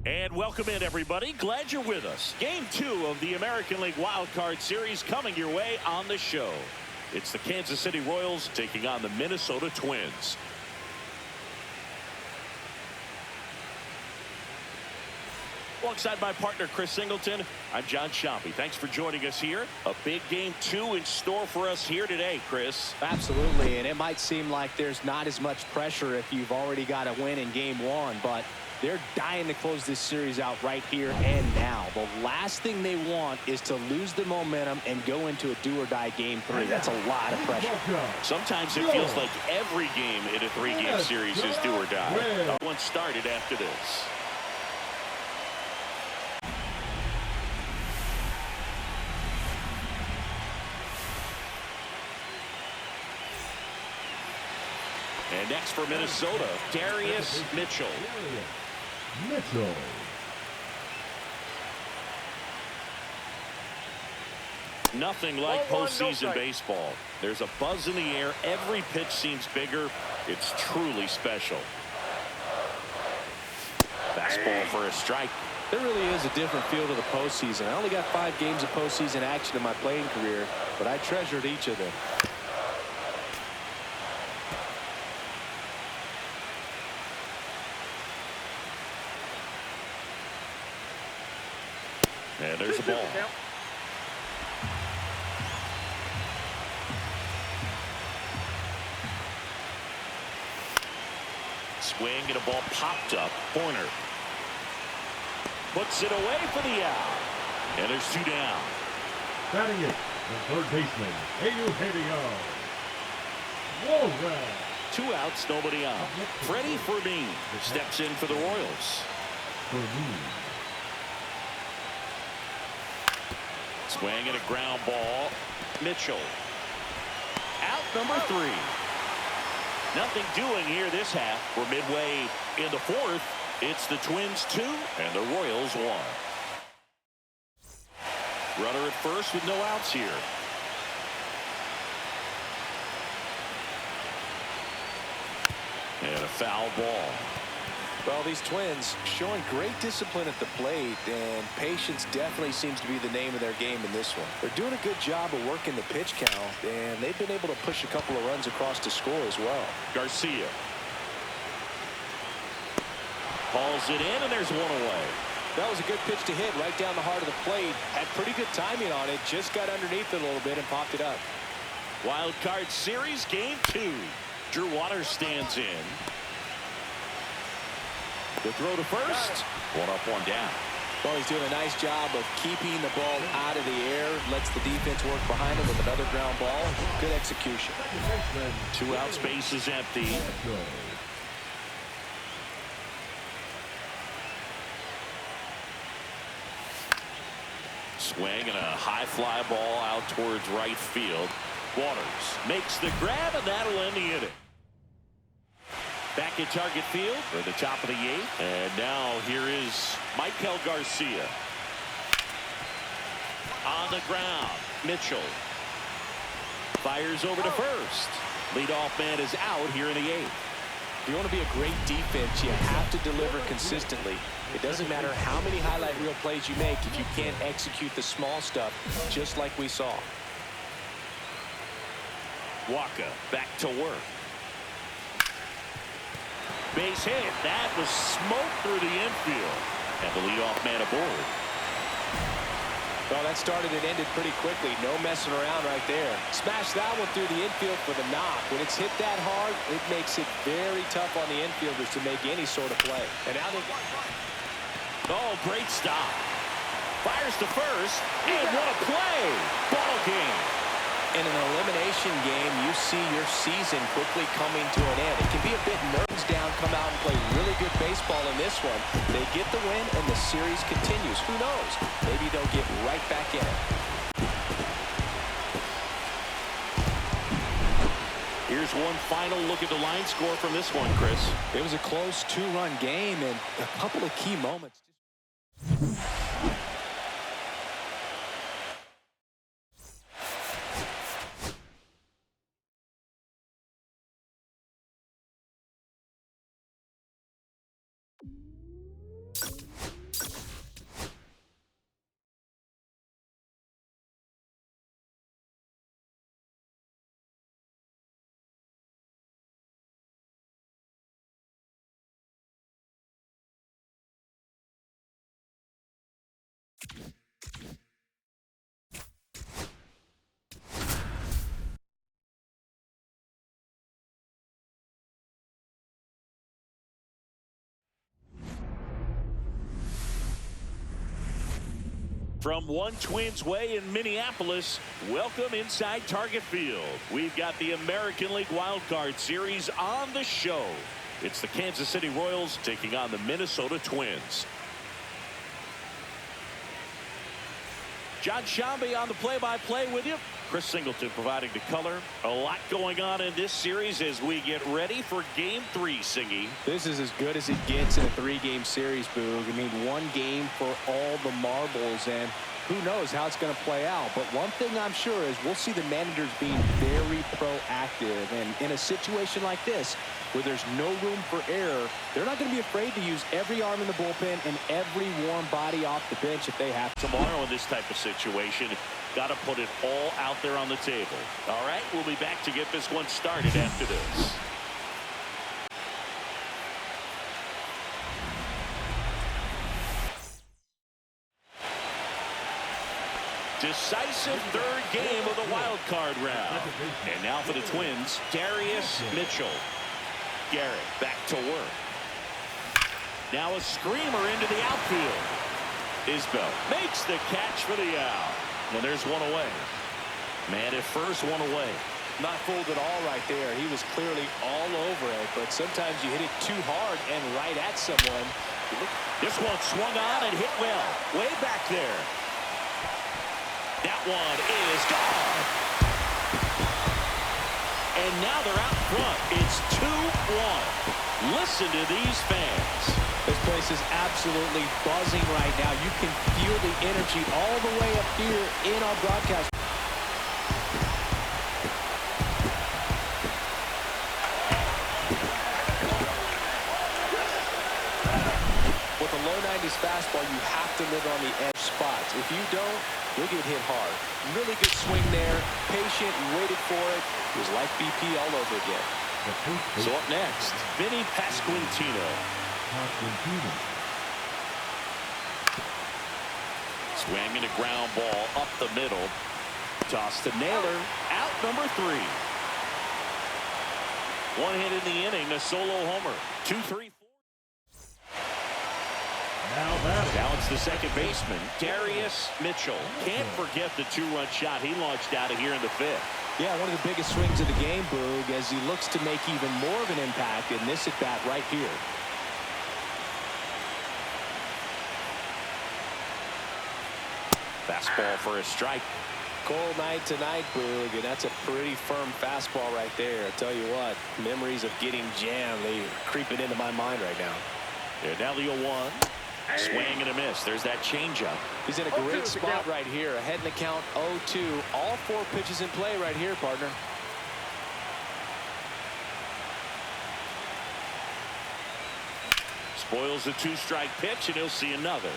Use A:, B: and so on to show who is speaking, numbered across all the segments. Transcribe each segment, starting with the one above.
A: And welcome in, everybody. Glad you're with us. Game 2 of the American League Wild Card Series coming your way on the show. It's the Kansas City Royals taking on the Minnesota Twins. Alongside my partner, Chris Singleton, I'm John Shampi. Thanks for joining us here. A big game 2 in store for us here today, Chris.
B: Absolutely, and it might seem like there's not as much pressure if you've already got a win in game 1, but they're dying to close this series out right here and now. The last thing they want is to lose the momentum and go into a do-or-die game 3. That's a lot of pressure.
A: Sometimes it feels like every game in a 3-game series is do-or-die. One started after this. And next for Minnesota, Darius Mitchell. Nothing like postseason baseball. There's a buzz in the air. Every pitch seems bigger. It's truly special. Fastball for a strike.
B: There really is a different feel to the postseason. I only got 5 games of postseason action in my playing career, but I treasured each of them.
A: And there's the ball. Swing and a ball popped up. Corner. Puts it away for the out. And there's 2 down.
C: Batting it, the third baseman, Eugenio.
A: 2 outs, nobody on. Freddie Fermin steps in for the Royals. Swing and a ground ball. Mitchell. Out number 3. Nothing doing here this half. We're midway in the 4th. It's the Twins 2 and the Royals 1. Runner at first with no outs here. And a foul ball.
B: Well, these Twins showing great discipline at the plate, and patience definitely seems to be the name of their game in this one. They're doing a good job of working the pitch count, and they've been able to push a couple of runs across to score as well.
A: Garcia hauls it in, and there's 1 away.
B: That was a good pitch to hit right down the heart of the plate. Had pretty good timing on it. Just got underneath it a little bit and popped it up.
A: Wild Card Series game 2. Drew Waters stands in. The throw to first. 1 up, 1 down.
B: Well, he's doing a nice job of keeping the ball out of the air. Lets the defense work behind him with another ground ball. Good execution.
A: 2 outs, base is empty. Swing and a high fly ball out towards right field. Waters makes the grab, and that'll end the inning. Back at target field for the top of the 8th. And now here is Michael Garcia. On the ground, Mitchell fires over to first. Leadoff man is out here in the 8th.
B: If you want to be a great defense, you have to deliver consistently. It doesn't matter how many highlight reel plays you make if you can't execute the small stuff, just like we saw.
A: Waka back to work. Base hit. That was smoked through the infield. And the leadoff man aboard.
B: Well, that started and ended pretty quickly. No messing around right there. Smashed that one through the infield for the knock. When it's hit that hard, it makes it very tough on the infielders to make any sort of play. And now they...
A: Oh, great stop. Fires to first. And what a play. Ball game.
B: In an elimination game, you see your season quickly coming to an end. It can be a bit nerves down, come out and play really good baseball in this one. They get the win, and the series continues. Who knows? Maybe they'll get right back in it.
A: Here's one final look at the line score from this one, Chris.
B: It was a close 2-run game, and a couple of key moments.
A: From One Twins Way in Minneapolis, welcome inside Target Field. We've got the American League Wild Card Series on the show. It's the Kansas City Royals taking on the Minnesota Twins. John Shambi on the play-by-play with you. Chris Singleton providing the color. A lot going on in this series as we get ready for Game 3, Singy.
B: This is as good as it gets in a 3-game series, Boog. I mean, one game for all the marbles, and who knows how it's going to play out. But one thing I'm sure is we'll see the managers being very proactive. And in a situation like this, where there's no room for error, they're not going to be afraid to use every arm in the bullpen and every warm body off the bench if they have to.
A: Tomorrow in this type of situation, got to put it all out there on the table. All right, we'll be back to get this one started after this. Decisive third game of the wild card round. And now for the Twins, Darius Mitchell. Garrett back to work. Now a screamer into the outfield. Isbell makes the catch for the out. And there's one away. Man at first, one away.
B: Not fooled at all right there. He was clearly all over it, but sometimes you hit it too hard and right at someone.
A: This one swung on and hit well. Way back there. That one is gone. And now they're out front. It's 2-1. Listen to these fans.
B: This place is absolutely buzzing right now. You can feel the energy all the way up here in our broadcast. With a low 90s fastball, you have to live on the edge spots. If you don't, you'll get hit hard. Really good swing there. Patient, waited for it. It was like BP all over again.
A: So up next, Vinny Pasquantino. Swinging a ground ball up the middle. Toss to Naylor. Out number 3. One hit in the inning, a solo homer. 2-3-4. Now it's the second baseman, Darius Mitchell. Can't forget the 2-run shot he launched out of here in the 5th.
B: Yeah, one of the biggest swings of the game, Boog, as he looks to make even more of an impact in this at-bat right here.
A: Fastball for a strike.
B: Cold night tonight, Boog, and that's a pretty firm fastball right there. I tell you what, memories of getting jammed, they're creeping into my mind right now.
A: And now the 0-1. Swing and a miss. There's that changeup.
B: He's in a great spot right here. Ahead in the count 0-2. All 4 pitches in play right here, partner.
A: Spoils the 2-strike pitch, and he'll see another.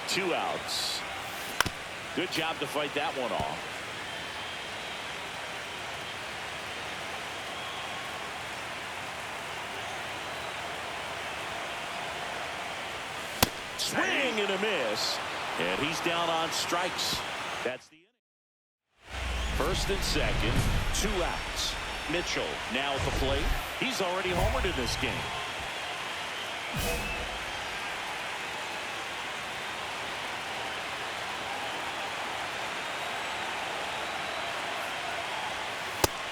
A: Two outs. Good job to fight that one off. Swing and a miss. And he's down on strikes. That's the inning. First and second, 2 outs. Mitchell now at the plate. He's already homered in this game.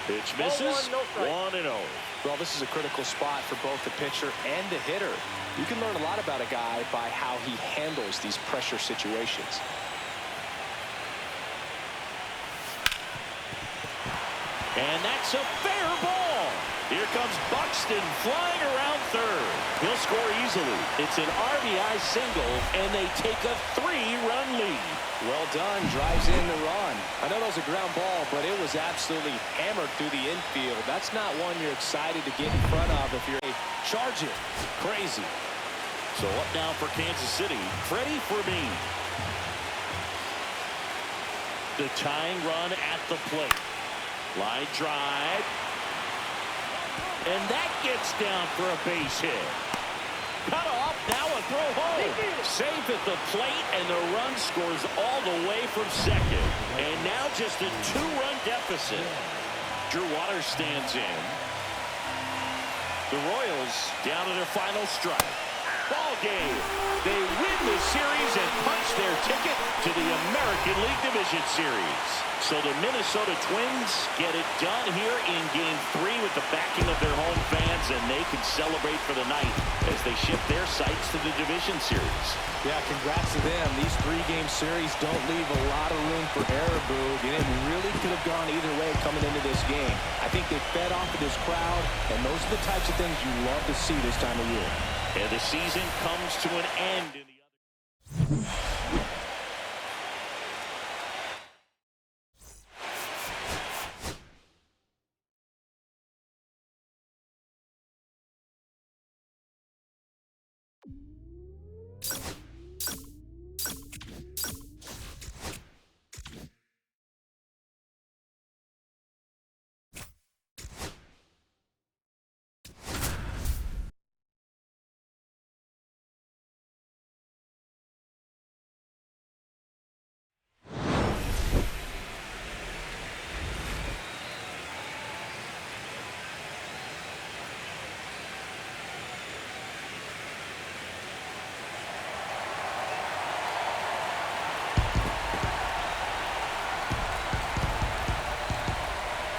A: Pitch misses. 1-0.
B: Well, this is a critical spot for both the pitcher and the hitter. You can learn a lot about a guy by how he handles these pressure situations.
A: And that's a fair ball. Here comes Buxton flying around third. He'll score easily. It's an RBI single, and they take a 3-run lead.
B: Well done. Drives in the run. I know that was a ground ball, but it was absolutely hammered through the infield. That's not one you're excited to get in front of if you're a charge it. Crazy.
A: So up now for Kansas City, Freddie Fermin. The tying run at the plate. Line drive. And that gets down for a base hit. Cut off, now a throw home. Safe at the plate, and the run scores all the way from second. And now just a 2-run deficit. Drew Waters stands in. The Royals down to their final strike. Ball game. They win the series and punch their ticket to the American League Division Series. So the Minnesota Twins get it done here in Game 3 with the backing of their home fans, and they can celebrate for the night as they shift their sights to the Division Series.
B: Yeah, congrats to them. These 3-game series don't leave a lot of room for error, Boog, and it really could have gone either way coming into this game. I think they fed off of this crowd, and those are the types of things you love to see this time of year.
A: And the season comes to an end in the other.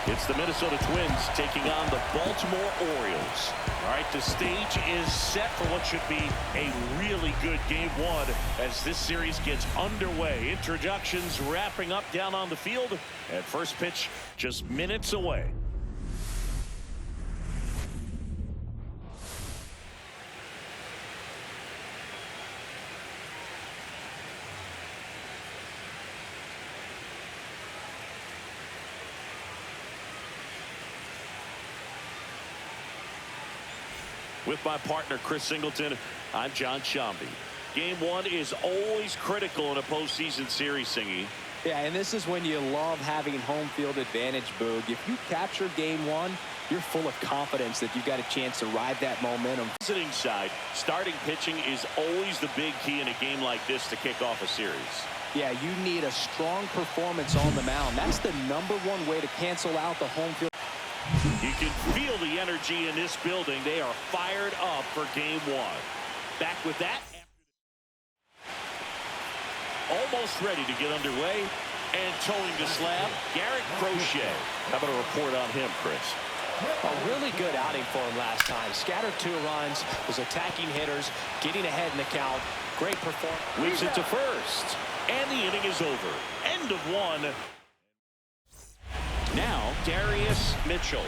A: It's the Minnesota Twins taking on the Baltimore Orioles.
D: All right, the stage is set for what should be a really good Game 1 as this series gets underway. Introductions wrapping up down on the field, and first pitch just minutes away.
A: With my partner, Chris Singleton, I'm John Shambi. Game 1 is always critical in a postseason series, Singy.
B: Yeah, and this is when you love having home field advantage, Boog. If you capture Game 1, you're full of confidence that you've got a chance to ride that momentum.
A: Visiting side, starting pitching is always the big key in a game like this to kick off a series.
B: Yeah, you need a strong performance on the mound. That's the #1 way to cancel out the home field.
A: You can feel the energy in this building. They are fired up for Game 1. Back with that. Almost ready to get underway. And towing the slab, Garrett Crochet. How about a report on him, Chris?
B: A really good outing for him last time. Scattered 2 runs, was attacking hitters, getting ahead in the count. Great performance.
A: Leaps it to first. And the inning is over. End of 1. Now, Darius Mitchell.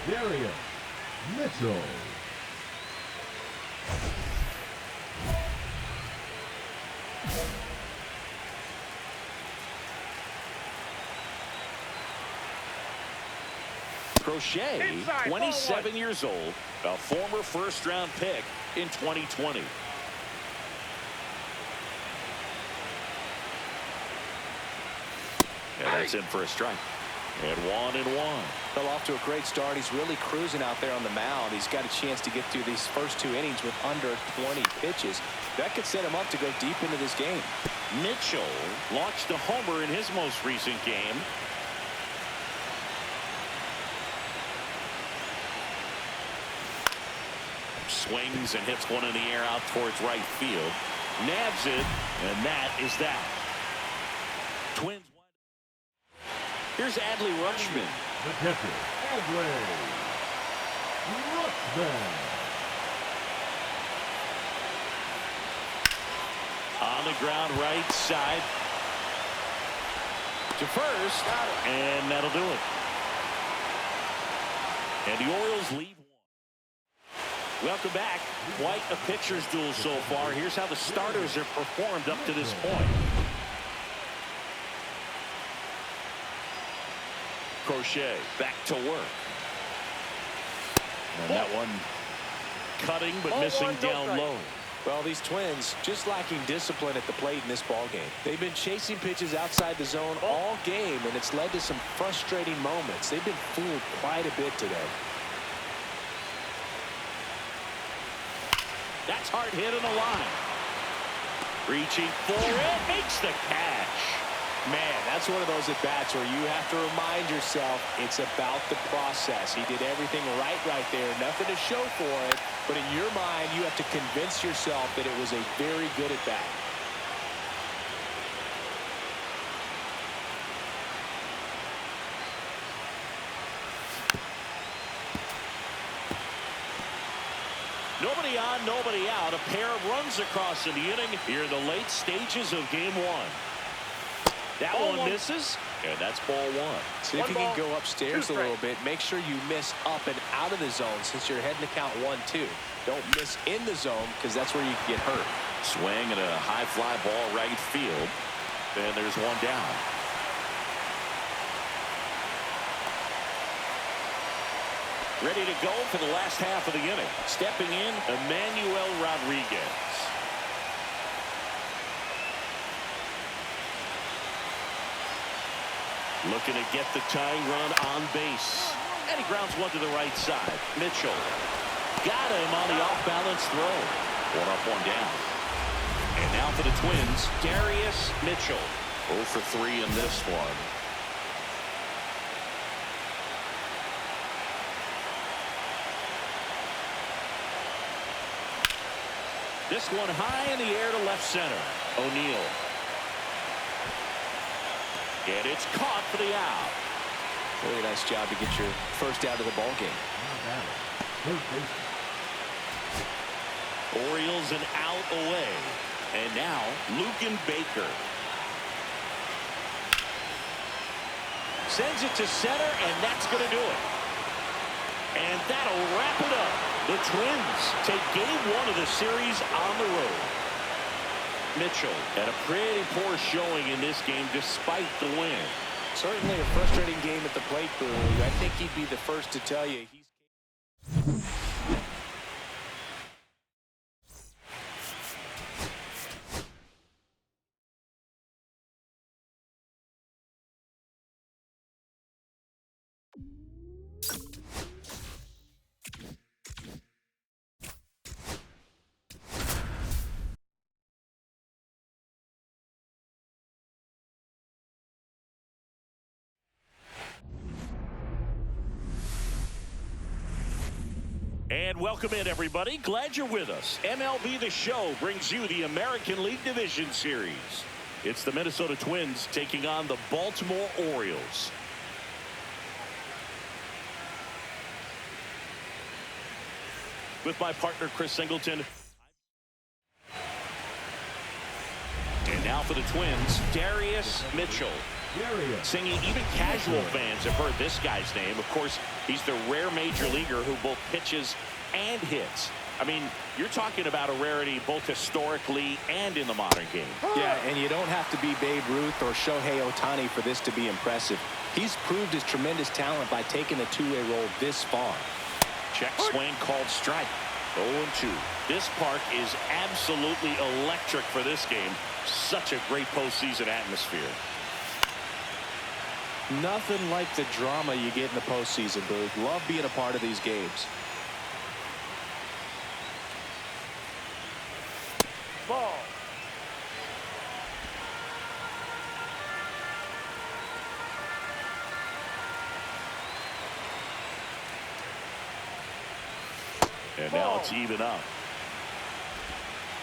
C: Darius Mitchell.
A: Crochet, 27 years old, a former first-round pick in 2020. And that's in for a strike. And 1-1.
B: Fell off to a great start. He's really cruising out there on the mound. He's got a chance to get through these first 2 innings with under 20 pitches. That could set him up to go deep into this game.
A: Mitchell launched a homer in his most recent game. Swings and hits one in the air out towards right field. Nabs it, and that is that. Twins. Here's Adley Rutschman.
C: The catcher, Adley Rutschman.
A: On the ground, right side. To first. And that'll do it. And the Orioles lead 1. Welcome back. Quite a pitcher's duel so far. Here's how the starters have performed up to this point. Crochet back to work. And that one cutting but missing down low.
B: Well, these Twins just lacking discipline at the plate in this ball game. They've been chasing pitches outside the zone all game, and it's led to some frustrating moments. They've been fooled quite a bit today.
A: That's hard hit on the line. Reaching for it, makes the catch.
B: Man, That's one of those at-bats where you have to remind yourself it's about the process. He did everything right there. Nothing to show for it. But in your mind, you have to convince yourself that it was a very good at-bat.
A: Nobody on, nobody out. A pair of runs across in the inning here in the late stages of game one. That one misses, and that's ball one.
B: See if you can go upstairs a little bit. Make sure you miss up and out of the zone since you're heading to count 1-2. Don't miss in the zone because that's where you can get hurt.
A: Swing and a high fly ball right field. And there's one down. Ready to go for the last half of the inning. Stepping in, Emmanuel Rodriguez. Looking to get the tying run on base. And he grounds one to the right side. Mitchell got him on the off-balance throw. One up, one down. And now for the Twins, Darius Mitchell. 0 for 3 in this one. This one high in the air to left center. O'Neill. And it's caught for the out.
B: Really nice job to get your first out of the ball game.
A: Orioles an out away. And now Luken Baker. Sends it to center, and that's going to do it. And that'll wrap it up. The Twins take game one of the series on the road. Mitchell had a pretty poor showing in this game despite the win.
B: Certainly a frustrating game at the plate, Brew. I think he'd be the first to tell you he's
A: And welcome in, everybody. Glad you're with us. MLB The Show brings you the American League Division Series. It's the Minnesota Twins taking on the Baltimore Orioles. With my partner, Chris Singleton. And now for the Twins, Darius Mitchell. Singing, even casual fans have heard this guy's name. Of course, he's the rare major leaguer who both pitches and hits. I mean, you're talking about a rarity both historically and in the modern game.
B: Yeah, and you don't have to be Babe Ruth or Shohei Ohtani for this to be impressive. He's proved his tremendous talent by taking the two-way role this far.
A: Check swing called strike. 0-2. This park is absolutely electric for this game. Such a great postseason atmosphere.
B: Nothing like the drama you get in the postseason, Booth. Love being a part of these games.
A: Ball. And now it's even up.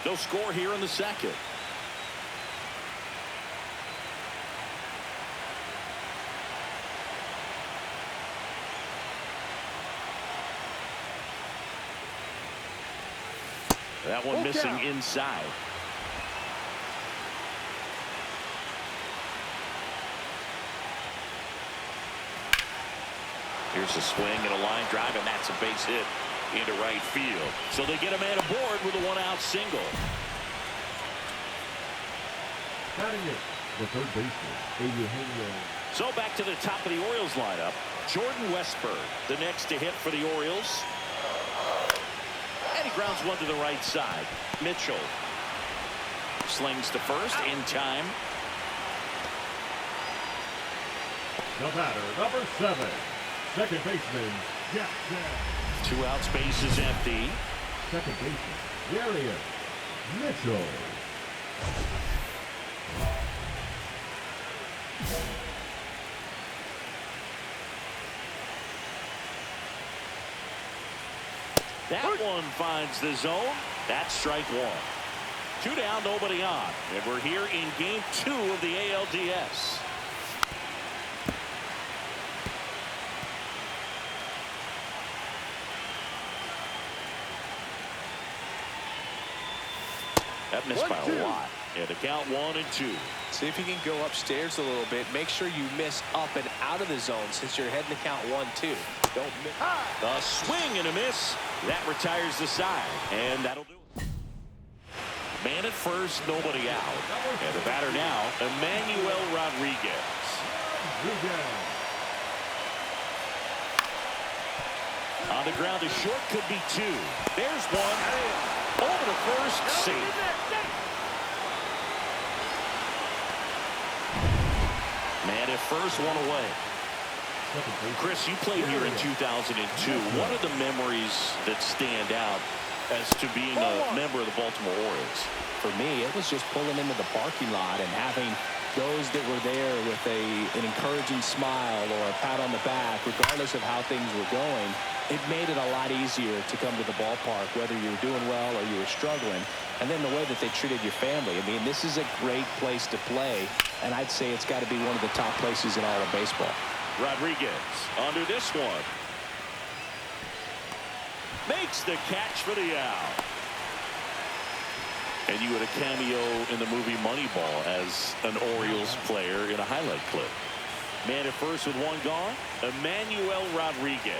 A: No score here in the second. That one missing inside. Here's a swing and a line drive, and that's a base hit into right field. So they get a man aboard with a one-out single.
C: Batting it, the third baseman, Eugenio.
A: So back to the top of the Orioles lineup. Jordan Westburg, the next to hit for the Orioles. And he grounds one to the right side. Mitchell slings to first in time.
C: The batter, number 7, second baseman, Jackson.
A: Two outs, base is empty.
C: Second baseman, Darius Mitchell.
A: That one finds the zone. That's strike one. 2 down, nobody on. And we're here in game 2 of the ALDS. That missed by a lot. And the count 1-2.
B: See if you can go upstairs a little bit. Make sure you miss up and out of the zone since you're heading to count 1-2. Don't miss.
A: A swing and a miss. That retires the side. And that'll do it. Man at first, nobody out. And the batter now, Emmanuel Rodriguez. On the ground, a short could be 2. There's one. Over to first, safe. Man at first, one away. Chris, you played here in 2002. What are the memories that stand out as to being a member of the Baltimore Orioles?
B: For me, it was just pulling into the parking lot and having those that were there with an encouraging smile or a pat on the back, regardless of how things were going. It made it a lot easier to come to the ballpark, whether you were doing well or you were struggling. And then the way that they treated your family. I mean, this is a great place to play, and I'd say it's got to be one of the top places in all of baseball.
A: Rodriguez under this one. Makes the catch for the out. And you had a cameo in the movie Moneyball as an Orioles player in a highlight clip. Man at first with one gone. Emmanuel Rodriguez.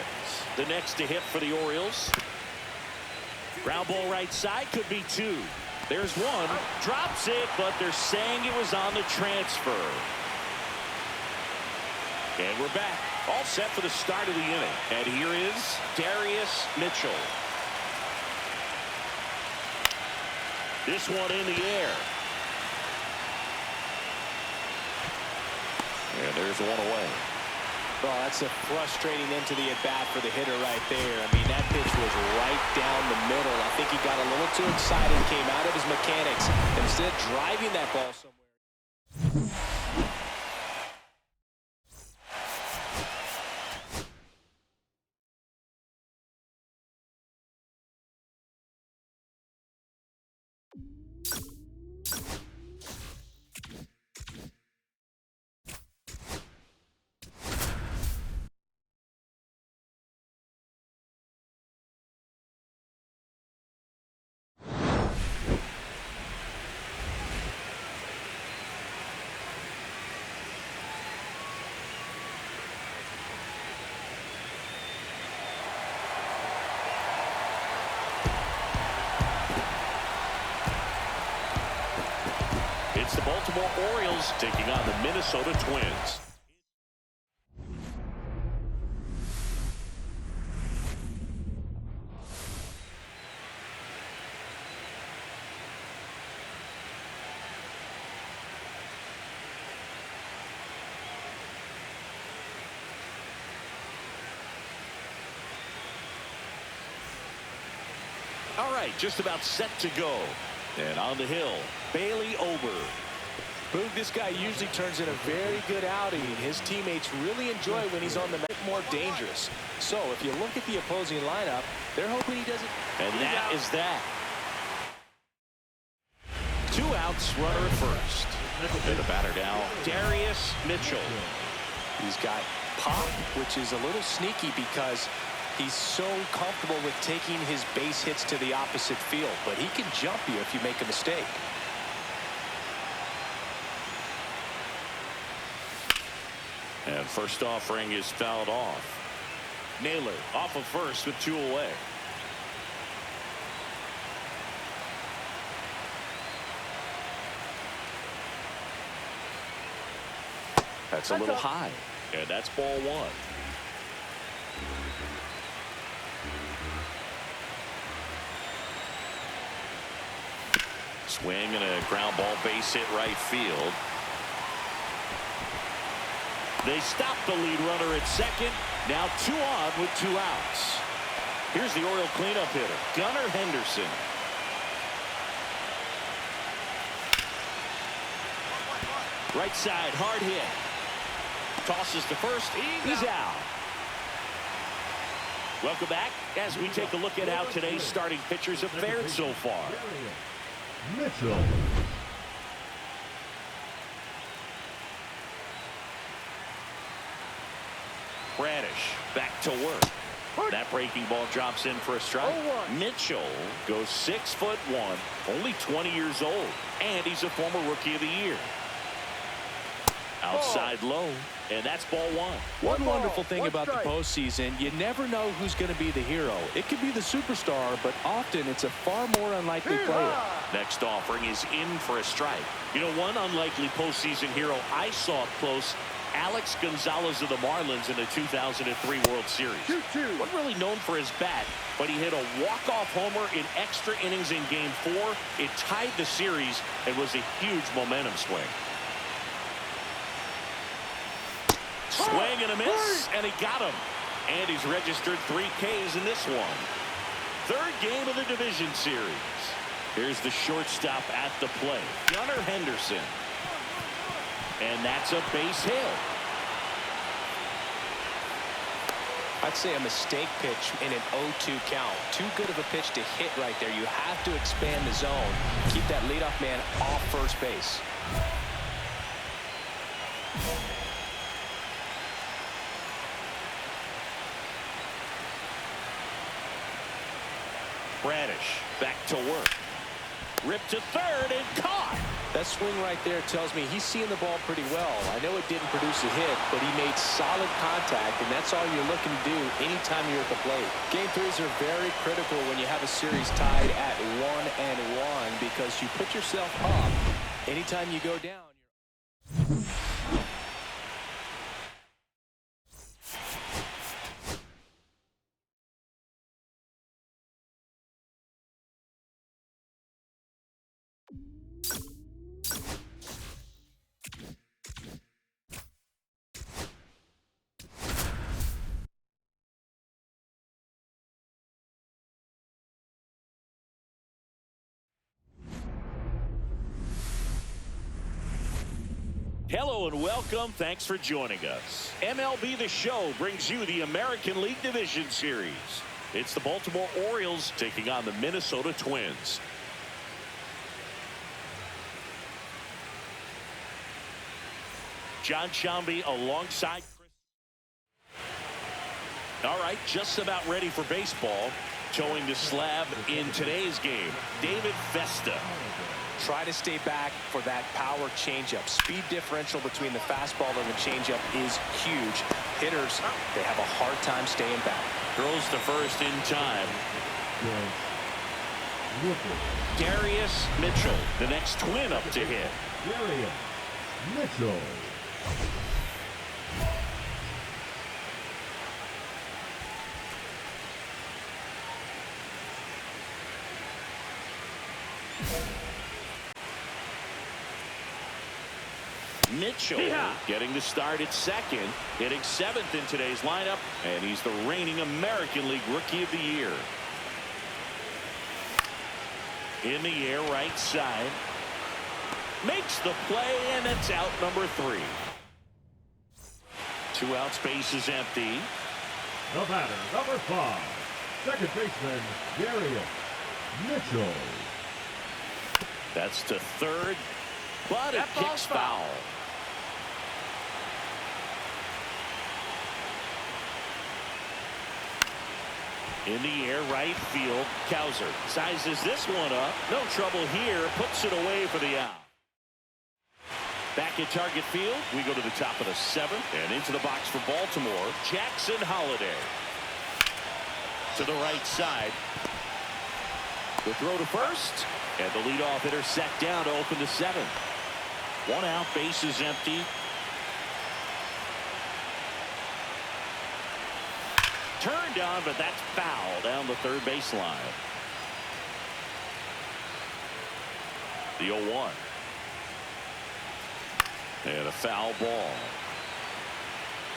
A: The next to hit for the Orioles. Ground ball right side, could be 2. There's one. Drops it, but they're saying it was on the transfer. And we're back. All set for the start of the inning. And here is Darius Mitchell. This one in the air. And there's one away.
B: Well, that's a frustrating end to the at-bat for the hitter right there. I mean, that pitch was right down the middle. I think he got a little too excited, came out of his mechanics, and instead of driving that ball somewhere.
A: It's the Baltimore Orioles taking on the Minnesota Twins. All right, just about set to go. And on the hill, Bailey Ober.
B: Boog, this guy usually turns in a very good outing. His teammates really enjoy when he's on the more dangerous. So if you look at the opposing lineup, they're hoping he doesn't.
A: And that is that. 2 outs, runner at first. And the batter now, Darius Mitchell.
B: He's got pop, which is a little sneaky because he's so comfortable with taking his base hits to the opposite field, but he can jump you if you make a mistake.
A: And first offering is fouled off. Naylor off of first with 2 away. That's a little high. And that's ball 1. Swing and a ground ball base hit right field. They stop the lead runner at second. Now 2 on with 2 outs. Here's the Oriole cleanup hitter, Gunnar Henderson. Right side, hard hit. Tosses to first. He's out. Welcome back as we take a look at how today's starting pitchers have fared so far.
C: Mitchell.
A: Bradish back to work. That breaking ball drops in for a strike. Mitchell goes 6'1", only 20 years old, and he's a former Rookie of the Year. Outside low, and that's ball one.
B: One wonderful thing about the postseason, you never know who's going to be the hero. It could be the superstar, but often it's a far more unlikely player.
A: Next offering is in for a strike. You know, one unlikely postseason hero I saw up close, Alex Gonzalez of the Marlins in the 2003 World Series. Wasn't really known for his bat, but he hit a walk-off homer in extra innings in Game 4. It tied the series and was a huge momentum swing. Swing and a miss, and he got him. And he's registered 3 Ks in this one. Third game of the division series. Here's the shortstop at the plate, Gunnar Henderson. And that's a base hit.
B: I'd say a mistake pitch in an 0-2 count. Too good of a pitch to hit right there. You have to expand the zone. Keep that leadoff man off first base.
A: Bradish back to work. Ripped to third and caught.
B: That swing right there tells me he's seeing the ball pretty well. I know it didn't produce a hit, but he made solid contact, and that's all you're looking to do anytime you're at the plate. Game 3s are very critical when you have a series tied at 1-1 because you put yourself up anytime you go down.
A: Hello and welcome. Thanks for joining us. MLB The Show brings you the American League Division Series. It's the Baltimore Orioles taking on the Minnesota Twins. John Shambi alongside Chris. All right, just about ready for baseball. Towing the slab in today's game, David Festa.
B: Try to stay back for that power changeup. Speed differential between the fastball and the changeup is huge. Hitters, they have a hard time staying back.
A: Throws to first in time. Darius Mitchell, the next Twin up to hit.
C: Darius Mitchell.
A: Mitchell getting the start at second, hitting 7th in today's lineup, and he's the reigning American League Rookie of the Year. In the air, right side. Makes the play, and it's out number 3. 2 outs, base is empty.
C: The batter, number 5, second baseman, Darius Mitchell.
A: That's to third, but it kicks foul. In the air, right field. Cowser sizes this one up. No trouble here. Puts it away for the out. Back at target field, we go to the top of the 7th. And into the box for Baltimore, Jackson Holliday. To the right side. The throw to first. And the leadoff hitter set down to open the 7th. 1 out, base is empty. Turned on, but that's foul down the third baseline. The 0-1. And a foul ball.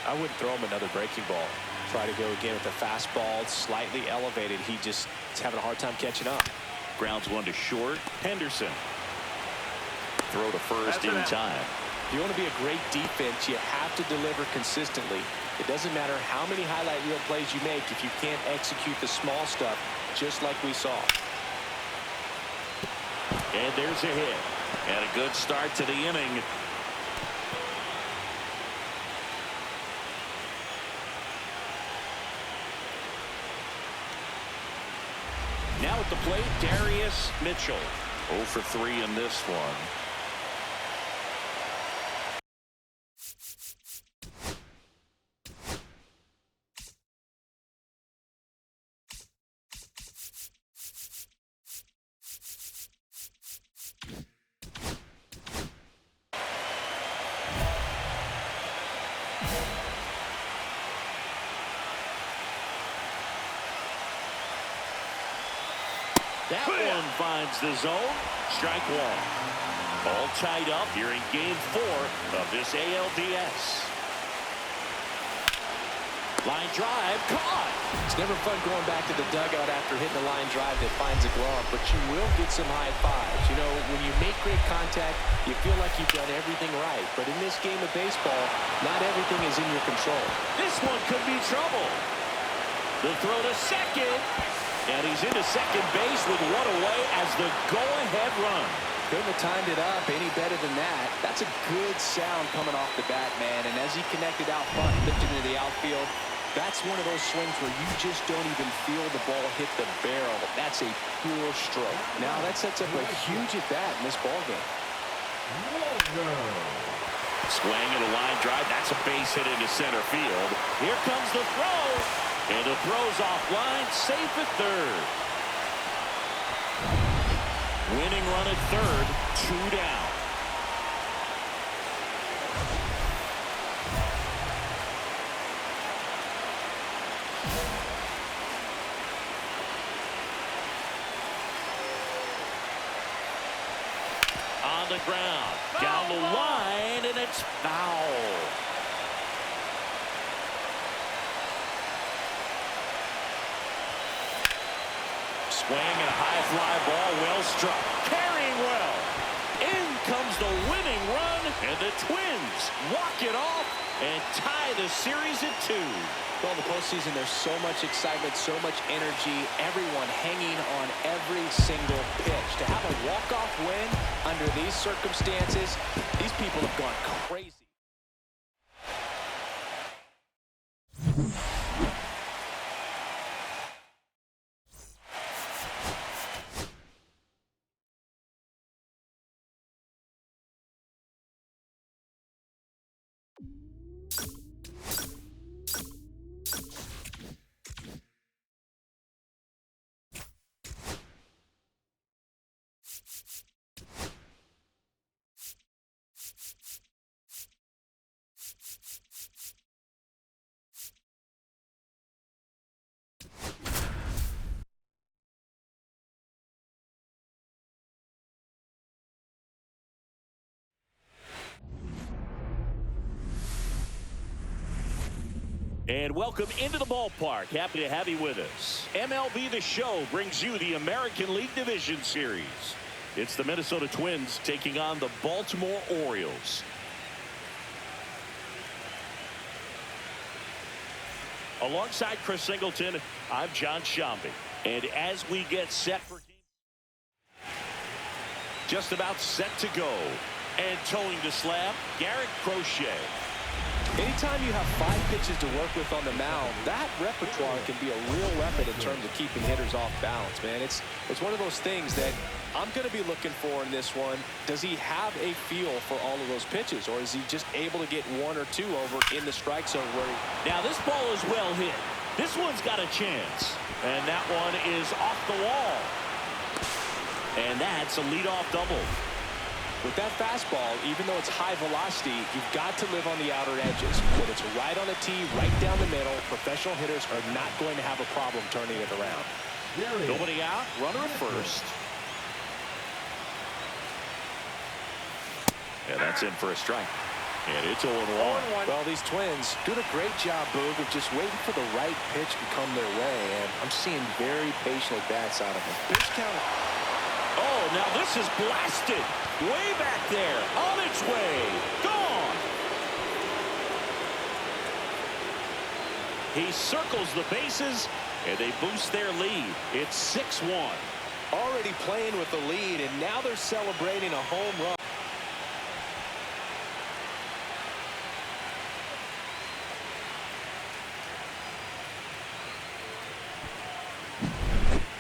B: I wouldn't throw him another breaking ball. Try to go again with the fastball, slightly elevated. He just is having a hard time catching up.
A: Grounds one to short. Henderson. Throw to first in time.
B: you want to be a great defense, you have to deliver consistently. It doesn't matter how many highlight reel plays you make if you can't execute the small stuff, just like we saw.
A: And there's a hit. And a good start to the inning.
D: Now at the plate, Darius Mitchell.
A: 0 for 3 in this one. That one finds the zone. Strike one. All tied up here in game 4 of this ALDS. Line drive, caught.
B: It's never fun going back to the dugout after hitting a line drive that finds a glove, but you will get some high fives. You know, when you make great contact, you feel like you've done everything right. But in this game of baseball, not everything is in your control.
A: This one could be trouble. The throw to second. And he's into second base with one away as the go-ahead run.
B: Couldn't have timed it up any better than that. That's a good sound coming off the bat, man. And as he connected out front, lifted into the outfield, that's one of those swings where you just don't even feel the ball hit the barrel. That's a pure stroke. Now that sets up a huge at-bat in this ballgame.
A: Swing and a line drive. That's a base hit into center field. Here comes the throw. And the throw's offline, safe at third. Winning run at third, 2 down. On the ground, down the line, and it's foul. Swing and a high fly ball, well struck. Carrying well. In comes the winning run, and the Twins walk it off and tie the series at 2.
B: Well, in the postseason, there's so much excitement, so much energy, everyone hanging on every single pitch. To have a walk-off win under these circumstances, these people have gone crazy.
A: And welcome into the ballpark. Happy to have you with us. MLB The Show brings you the American League Division Series. It's the Minnesota Twins taking on the Baltimore Orioles. Alongside Chris Singleton, I'm John Shambi. And as we get set for game, just about set to go. And towing the slab, Garrett Crochet.
B: Anytime you have 5 pitches to work with on the mound, that repertoire can be a real weapon in terms of keeping hitters off balance, man. It's one of those things that I'm going to be looking for in this one. Does he have a feel for all of those pitches, or is he just able to get 1 or 2 over in the strike zone where
A: Now this ball is well hit. This one's got a chance. And that one is off the wall. And that's a leadoff double.
B: With that fastball, even though it's high velocity, you've got to live on the outer edges. When it's right on the tee, right down the middle, professional hitters are not going to have a problem turning it around.
A: Nobody out, runner at first. And that's in for a strike. And it's 0-1.
B: Well, these Twins doing a great job, Boog, of just waiting for the right pitch to come their way. And I'm seeing very patient at-bats out of them. Pitch count.
A: Oh, now this is blasted. Way back there. On its way. Gone. He circles the bases, and they boost their lead. It's 6-1.
B: Already playing with the lead, and now they're celebrating a home run.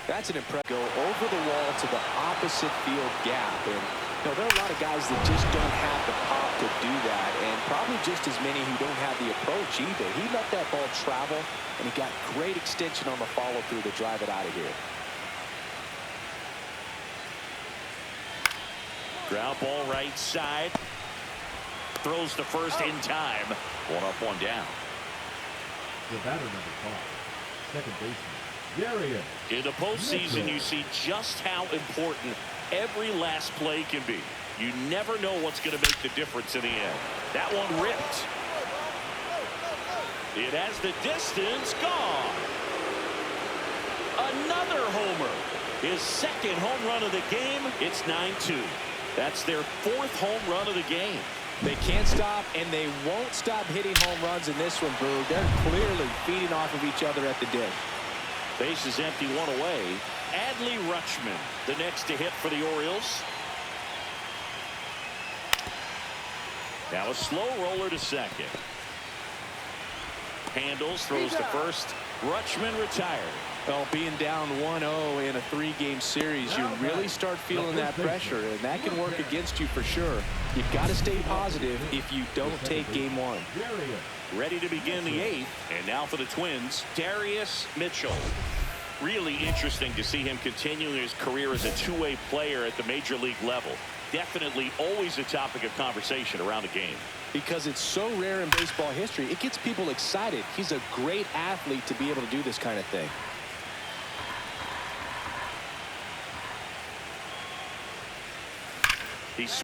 B: That's an impressive go over the wall to the opposite field gap. And you know, there are a lot of guys that just don't have the pop to do that, and probably just as many who don't have the approach either. He let that ball travel, and he got great extension on the follow-through to drive it out of here.
A: Ground ball right side. Throws to first in time. 1 up, 1 down.
C: The batter number 5, second baseman.
A: In the postseason, you see just how important every last play can be. You never know what's going to make the difference in the end. That one ripped. It has the distance gone. Another homer. His second home run of the game. It's 9-2. That's their 4th home run of the game.
B: They can't stop, and they won't stop hitting home runs in this one, Boo. They're clearly feeding off of each other at the dip.
A: Base is empty, 1 away. Adley Rutschman, the next to hit for the Orioles. Now a slow roller to second. Handles, throws to first. Rutschman retired.
B: Well, being down 1-0 in a 3-game series, you really start feeling that pressure, and that can work against you for sure. You've got to stay positive if you don't take game 1.
A: Ready to begin the 8th, and now for the Twins, Darius Mitchell. Really interesting to see him continuing his career as a two-way player at the major league level. Definitely always a topic of conversation around the game.
B: Because it's so rare in baseball history, it gets people excited. He's a great athlete to be able to do this kind of thing.
A: He's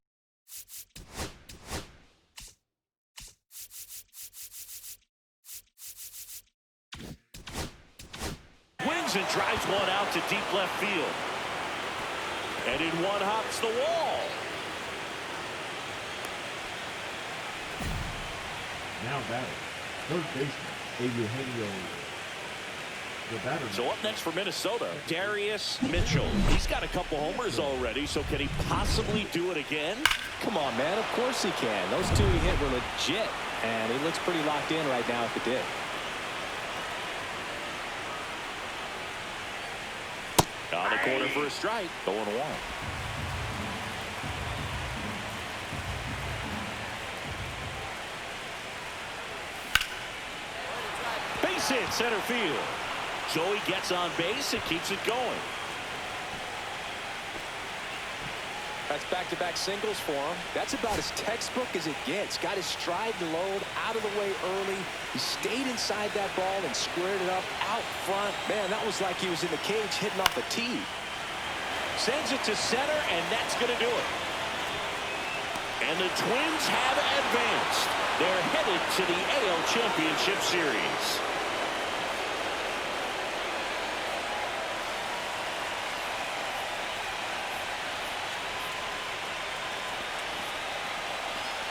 A: swings and drives one out to deep left field. And in one hops the wall.
C: Now batting, third baseman, Eugenio. The batter.
A: So up next for Minnesota, Darius Mitchell. He's got a couple homers already, so can he possibly do it again?
B: Come on, man. Of course he can. Those 2 he hit were legit, and he looks pretty locked in right now at the dip.
A: On the corner for a strike, 0-1. Base hit, center field. Joey gets on base and keeps it going.
B: That's back-to-back singles for him. That's about as textbook as it gets. Got his stride to load, out of the way early. He stayed inside that ball and squared it up out front. Man, that was like he was in the cage hitting off a tee.
A: Sends it to center, and that's going to do it. And the Twins have advanced. They're headed to the AL Championship Series.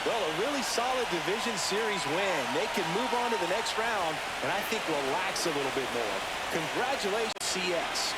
B: Well, a really solid division series win. They can move on to the next round and I think relax a little bit more. Congratulations, CS.